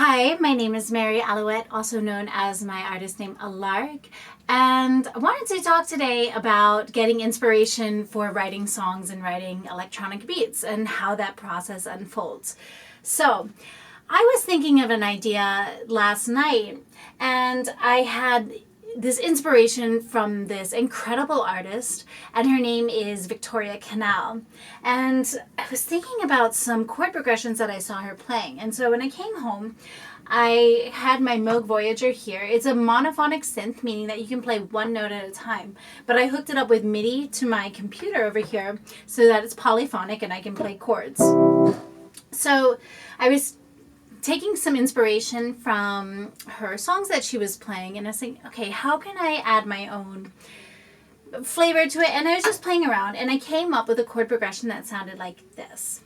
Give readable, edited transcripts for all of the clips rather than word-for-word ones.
Hi, my name is Mary Alouette, also known as my artist name Alark, and I wanted to talk today about getting inspiration for writing songs and writing electronic beats and how that process unfolds. So, I was thinking of an idea last night, and I had this inspiration from this incredible artist, and her name is Victoria Canal. And I was thinking about some chord progressions that I saw her playing. And so when I came home, I had my Moog Voyager here. It's a monophonic synth, meaning that you can play one note at a time. But I hooked it up with MIDI to my computer over here so that it's polyphonic and I can play chords. So I was taking some inspiration from her songs that she was playing, and I was thinking, okay, how can I add my own flavor to it? And I was just playing around, and I came up with a chord progression that sounded like this.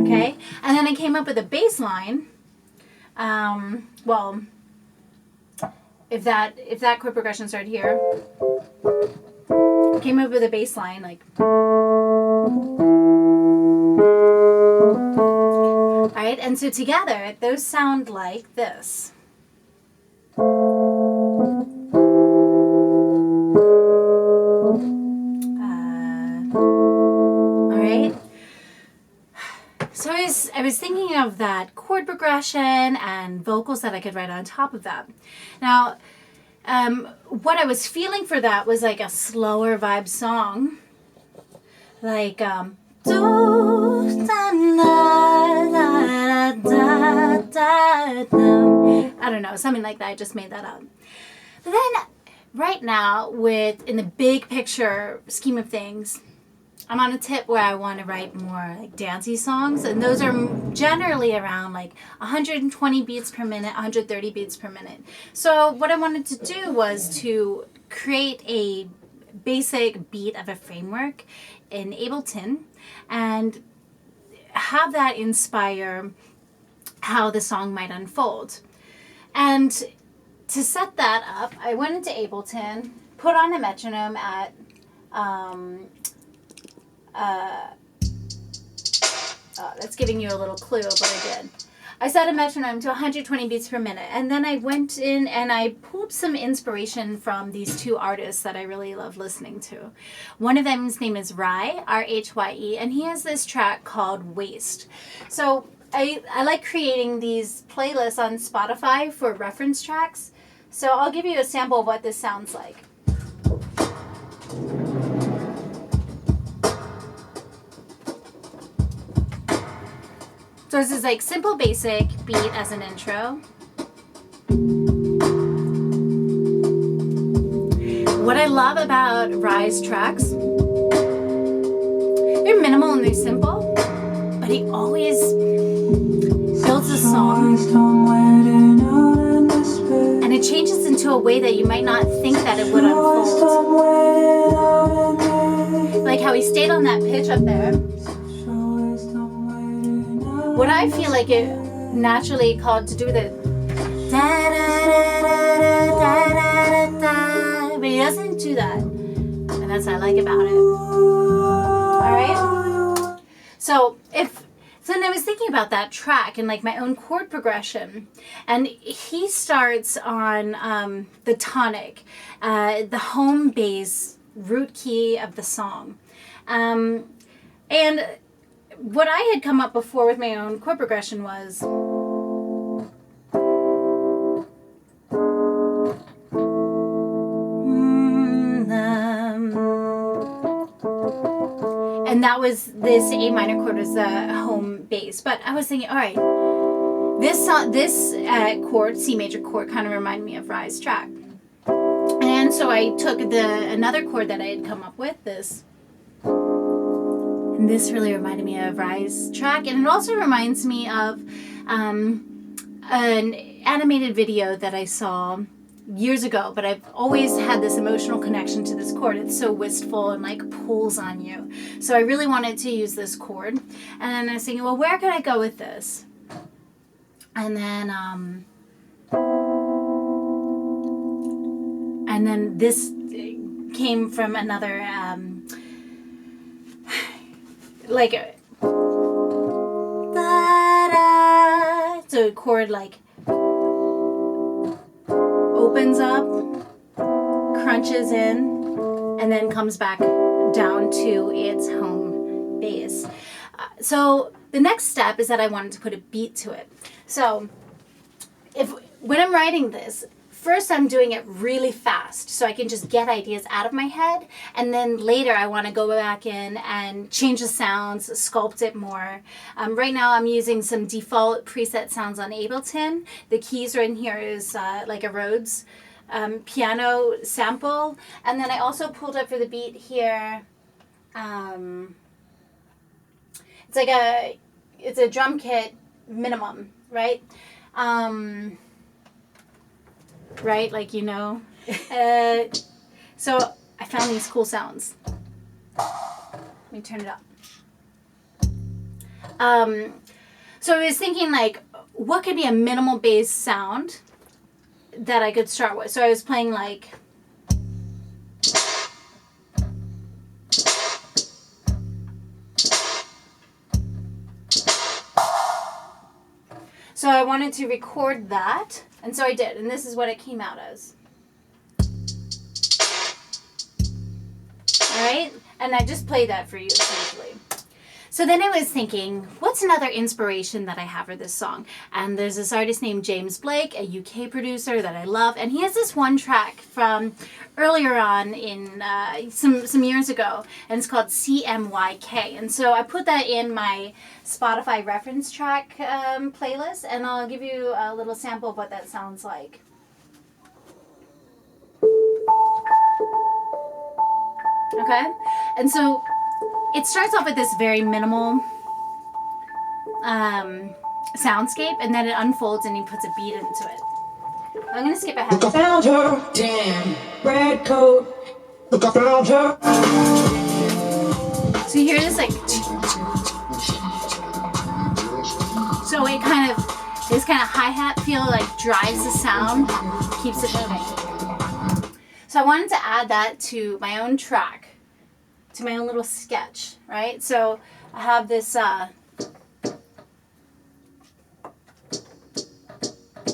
Okay, and then I came up with a bass line. Well, if that chord progression started here, I came up with a bass line like. Alright, and so together, those sound like this. Alright. So I was thinking of that chord progression and vocals that I could write on top of that. Now, what I was feeling for that was like a slower vibe song. Like, I don't know, something like that. I just made that up. But then, right now, in the big picture scheme of things, I'm on a tip where I want to write more like dancey songs, and those are generally around like 120 beats per minute, 130 beats per minute. So what I wanted to do was to create a basic beat of a framework in Ableton and have that inspire how the song might unfold. And to set that up, I went into Ableton, put on a metronome at that's giving you a little clue of what I did. I set a metronome to 120 beats per minute, and then I went in and I pulled some inspiration from these two artists that I really love listening to. One of them's name is Rhye, R-H-Y-E, and he has this track called Waste. So I like creating these playlists on Spotify for reference tracks. So I'll give you a sample of what this sounds like. So this is like simple basic beat as an intro. What I love about Rhye's tracks, they're minimal and they're simple, but he always builds a song and it changes into a way that you might not think that it would unfold. Like how he stayed on that pitch up there. What I feel like it naturally called to do with it, but he doesn't do that, and that's what I like about it. All right. So then I was thinking about that track and like my own chord progression, and he starts on the tonic, the home bass root key of the song, and what I had come up before with my own chord progression was and that was this A minor chord was the home bass. But I was thinking, all right, this chord, C major chord, kind of reminded me of Rhye's track. And so I took another chord that I had come up with, this. And this really reminded me of Rhye's track. And it also reminds me of an animated video that I saw years ago, but I've always had this emotional connection to this chord. It's so wistful and like pulls on you. So I really wanted to use this chord. And then I was thinking, well, where could I go with this? And then this came from another like da-da. So a chord like opens up, crunches in, and then comes back down to its home base. So the next step is that I wanted to put a beat to it. So when I'm writing this, first I'm doing it really fast so I can just get ideas out of my head, and then later I want to go back in and change the sounds, sculpt it more. Right now I'm using some default preset sounds on Ableton. The keys are in here is like a Rhodes piano sample, and then I also pulled up for the beat here. It's a drum kit minimum, right? Right, like, you know. So I found these cool sounds. Let me turn it up. So I was thinking, like, what could be a minimal bass sound that I could start with? So I was playing like, so I wanted to record that, and so I did, and this is what it came out as. All right, and I just played that for you essentially. So then I was thinking, what's another inspiration that I have for this song? And there's this artist named James Blake, a UK producer that I love, and he has this one track from earlier on in some years ago, and it's called CMYK. And so I put that in my Spotify reference track playlist, and I'll give you a little sample of what that sounds like. Okay, and so it starts off with this very minimal soundscape, and then it unfolds and he puts a beat into it. I'm gonna skip ahead. Look, I found her, damn, red coat. Look, I found her. So you hear this like, so it kind of, this kind of hi-hat feel like drives the sound, keeps it moving. So I wanted to add that to my own track, to my own little sketch, right? So I have this, all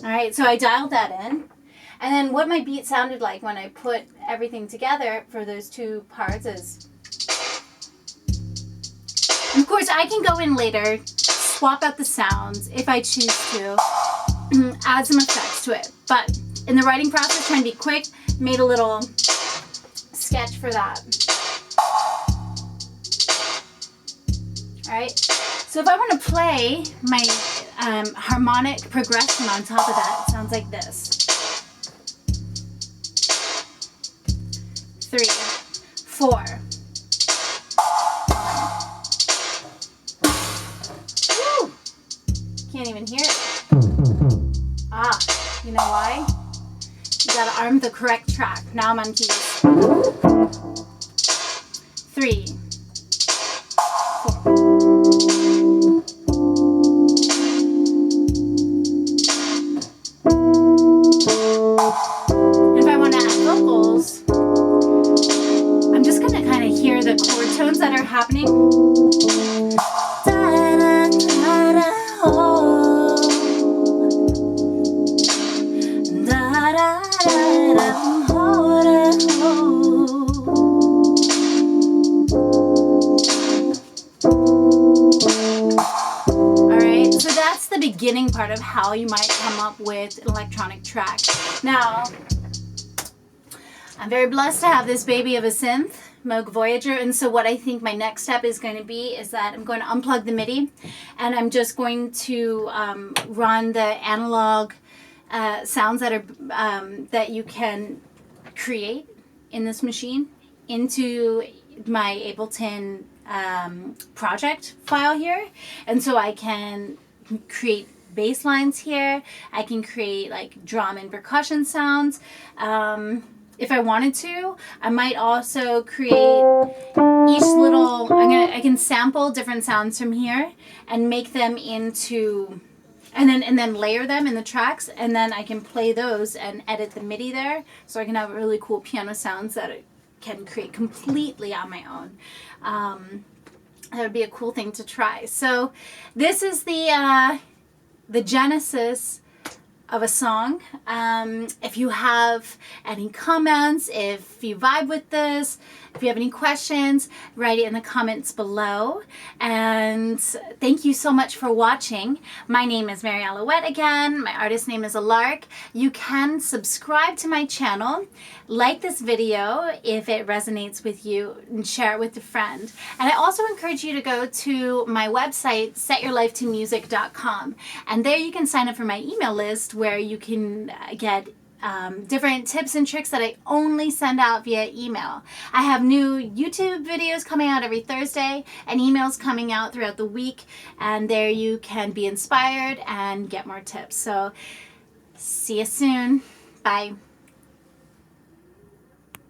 right, so I dialed that in. And then what my beat sounded like when I put everything together for those two parts is, and of course I can go in later, swap out the sounds if I choose to, add some effects to it. But in the writing process, trying to be quick, made a little sketch for that. All right, so if I want to play my harmonic progression on top of that, it sounds like this. 3, 4. Woo! Can't even hear it. Ah, you know why? You gotta arm the correct track. Now I'm on keys. 3, 4. The chord tones that are happening. Alright, so that's the beginning part of how you might come up with an electronic track. Now, I'm very blessed to have this baby of a synth, Moog Voyager, and so what I think my next step is going to be is that I'm going to unplug the MIDI, and I'm just going to run the analog sounds that are that you can create in this machine into my Ableton project file here, and so I can create bass lines here. I can create like drum and percussion sounds. If I wanted to, I might also create each little, I can sample different sounds from here and make them into, and then layer them in the tracks, and then I can play those and edit the MIDI there, so I can have really cool piano sounds that I can create completely on my own. That would be a cool thing to try. So this is the genesis of a song. If you have any comments, if you vibe with this, if you have any questions, write it in the comments below. And thank you so much for watching. My name is Mary Alouette again. My artist name is Alark. You can subscribe to my channel, like this video if it resonates with you, and share it with a friend. And I also encourage you to go to my website, setyourlifetomusic.com. And there you can sign up for my email list where you can get different tips and tricks that I only send out via email. I have new YouTube videos coming out every Thursday and emails coming out throughout the week, and there you can be inspired and get more tips. So see you soon. Bye.